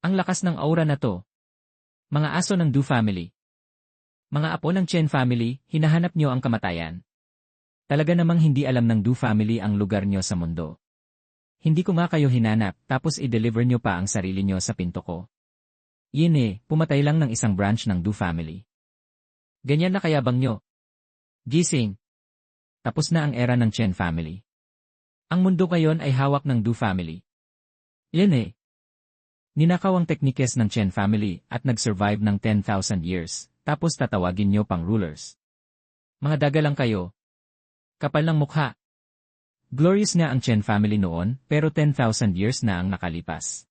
Ang lakas ng aura na to. Mga aso ng Du family. Mga apo ng Chen family, hinahanap nyo ang kamatayan. Talaga namang hindi alam ng Du family ang lugar nyo sa mundo. Hindi ko nga kayo hinanap, tapos i-deliver nyo pa ang sarili nyo sa pinto ko. Yun pumatay lang ng isang branch ng Du family. Ganyan na kayabang nyo. Gising. Tapos na ang era ng Chen family. Ang mundo ngayon ay hawak ng Du family. Yun Ninakaw ang teknikes ng Chen family at nag-survive ng 10,000 years, tapos tatawagin nyo pang rulers. Mga daga lang kayo. Kapal ng mukha. Glorious nga ang Chen family noon, pero 10,000 years na ang nakalipas.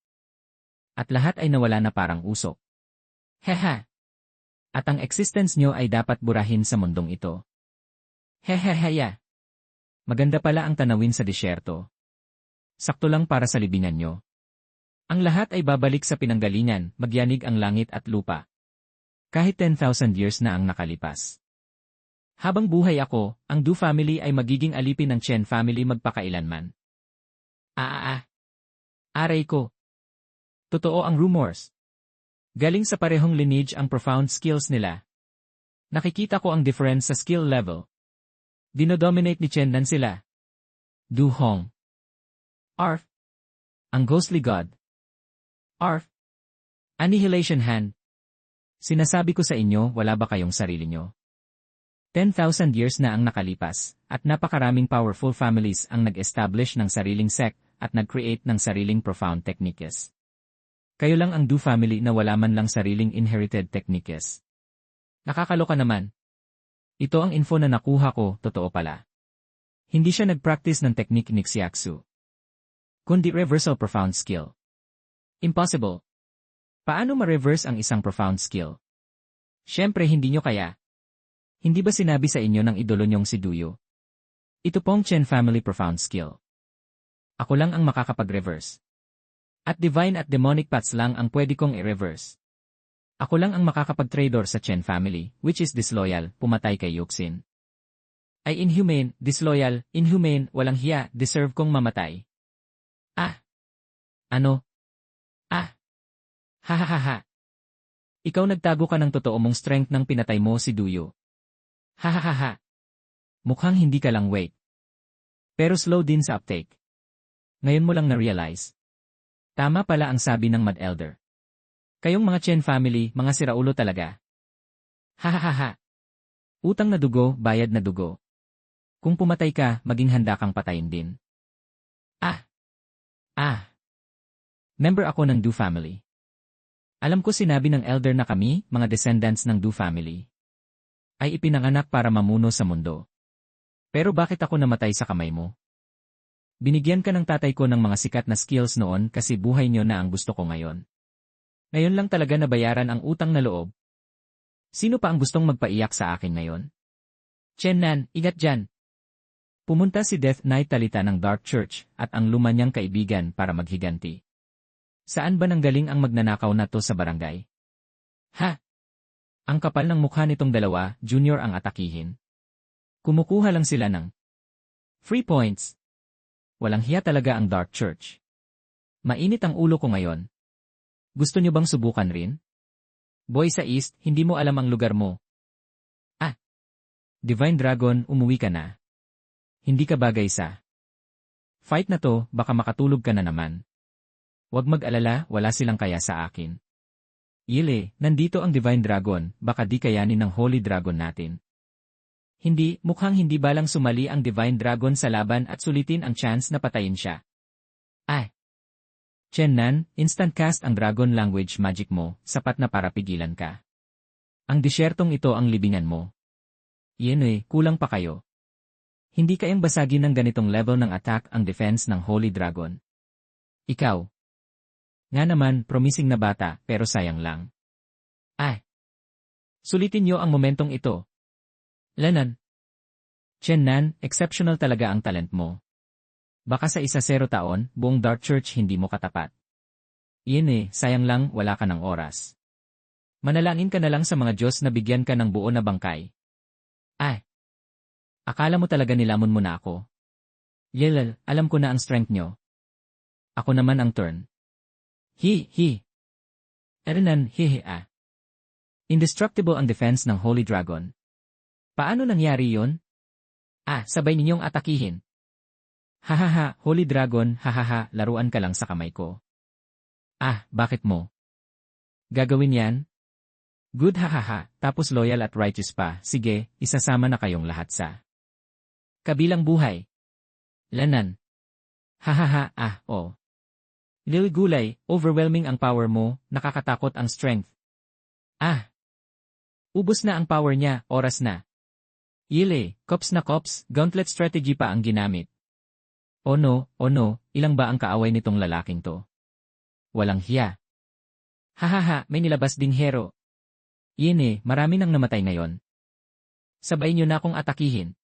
At lahat ay nawala na parang usok. Hehe. At ang existence nyo ay dapat burahin sa mundong ito. Heheheya. Maganda pala ang tanawin sa disyerto. Sakto lang para sa libingan nyo. Ang lahat ay babalik sa pinanggalingan, magyanig ang langit at lupa. Kahit 10,000 years na ang nakalipas. Habang buhay ako, ang Du family ay magiging alipin ng Chen family magpakailanman. Aray ko. Totoo ang rumors. Galing sa parehong lineage ang profound skills nila. Nakikita ko ang difference sa skill level. Dinodominate ni Chen Nan sila. Du Hong. Arf. Ang ghostly god. Arf. Annihilation hand. Sinasabi ko sa inyo, wala ba kayong sarili nyo? 10,000 years na ang nakalipas, at napakaraming powerful families ang nag-establish ng sariling sect at nag-create ng sariling profound techniques. Kayo lang ang Du family na wala man lang sariling inherited techniques. Nakakaloka naman. Ito ang info na nakuha ko, totoo pala. Hindi siya nag-practice ng technique ni Xiaxu, kundi reversal profound skill. Impossible. Paano ma-reverse ang isang profound skill? Siyempre hindi nyo kaya. Hindi ba sinabi sa inyo ng idolo nyong si Duyo? Ito pong Chen family profound skill. Ako lang ang makakapag-reverse. At divine at demonic paths lang ang pwede kong i-reverse. Ako lang ang makakapag-traitor sa Chen family, which is disloyal, pumatay kay Yuxin. Ay inhumane, disloyal, inhumane, walang hiya, deserve kong mamatay. Ano? Hahaha. Ikaw nagtago ka ng totoo mong strength nang pinatay mo si Duyo. Hahaha. Mukhang hindi ka lang weak. Pero slow din sa uptake. Ngayon mo lang na-realize. Tama pala ang sabi ng Mad Elder. Kayong mga Chen family, mga siraulo talaga. Hahaha. Utang na dugo, bayad na dugo. Kung pumatay ka, maging handa kang patayin din. Member ako ng Du family. Alam ko sinabi ng elder na kami, mga descendants ng Du family, ay ipinanganak para mamuno sa mundo. Pero bakit ako namatay sa kamay mo? Binigyan ka ng tatay ko ng mga sikat na skills noon kasi buhay nyo na ang gusto ko ngayon. Ngayon lang talaga nabayaran ang utang na loob. Sino pa ang gustong magpaiyak sa akin ngayon? Chen Nan, ingat dyan. Pumunta si Death Knight Talita ng Dark Church at ang luma niyang kaibigan para maghiganti. Saan ba nanggaling ang magnanakaw na to sa barangay? Ang kapal ng mukha nitong dalawa, Junior ang atakihin. Kumukuha lang sila ng free points. Walang hiya talaga ang Dark Church. Mainit ang ulo ko ngayon. Gusto niyo bang subukan rin? Boy sa East, hindi mo alam ang lugar mo. Divine Dragon, umuwi ka na. Hindi ka bagay sa fight na to, baka makatulog ka na naman. Huwag mag-alala, wala silang kaya sa akin. Yile, nandito ang Divine Dragon, baka di kayanin ng Holy Dragon natin. Hindi, mukhang hindi balang sumali ang Divine Dragon sa laban at sulitin ang chance na patayin siya. Chen Nan, instant cast ang Dragon Language magic mo, sapat na para pigilan ka. Ang disyertong ito ang libingan mo. Yene, kulang pa kayo. Hindi kayang basagin ng ganitong level ng attack ang defense ng Holy Dragon. Ikaw. Nga naman, promising na bata, pero sayang lang. Sulitin niyo ang momentong ito. Lanan. Chen Nan, exceptional talaga ang talent mo. Baka sa 1-0 taon, buong Dark Church hindi mo katapat. Yene, sayang lang, wala ka ng oras. Manalangin ka na lang sa mga Diyos na bigyan ka ng buo na bangkay. Akala mo talaga nilamon mo na ako. Yelel, alam ko na ang strength nyo. Ako naman ang turn. Hi. Erenan, hehe ah. Indestructible ang defense ng Holy Dragon. Paano nangyari yon? Ah, sabay ninyong atakihin. Hahaha, Holy Dragon, hahaha, laruan ka lang sa kamay ko. Ah, bakit mo? Gagawin yan? Good hahaha, tapos loyal at righteous pa, sige, isasama na kayong lahat sa kabilang buhay. Lanan. Hahaha, ah, oh. Lil Gulay, overwhelming ang power mo, nakakatakot ang strength. Ah. Ubus na ang power niya, oras na. Yile, cops na cops, gauntlet strategy pa ang ginamit. Oh no, ilang ba ang kaaway nitong lalaking to? Walang hiya. Hahaha, may nilabas ding hero. Yene, marami nang namatay ngayon. Sabay niyo na akong atakihin.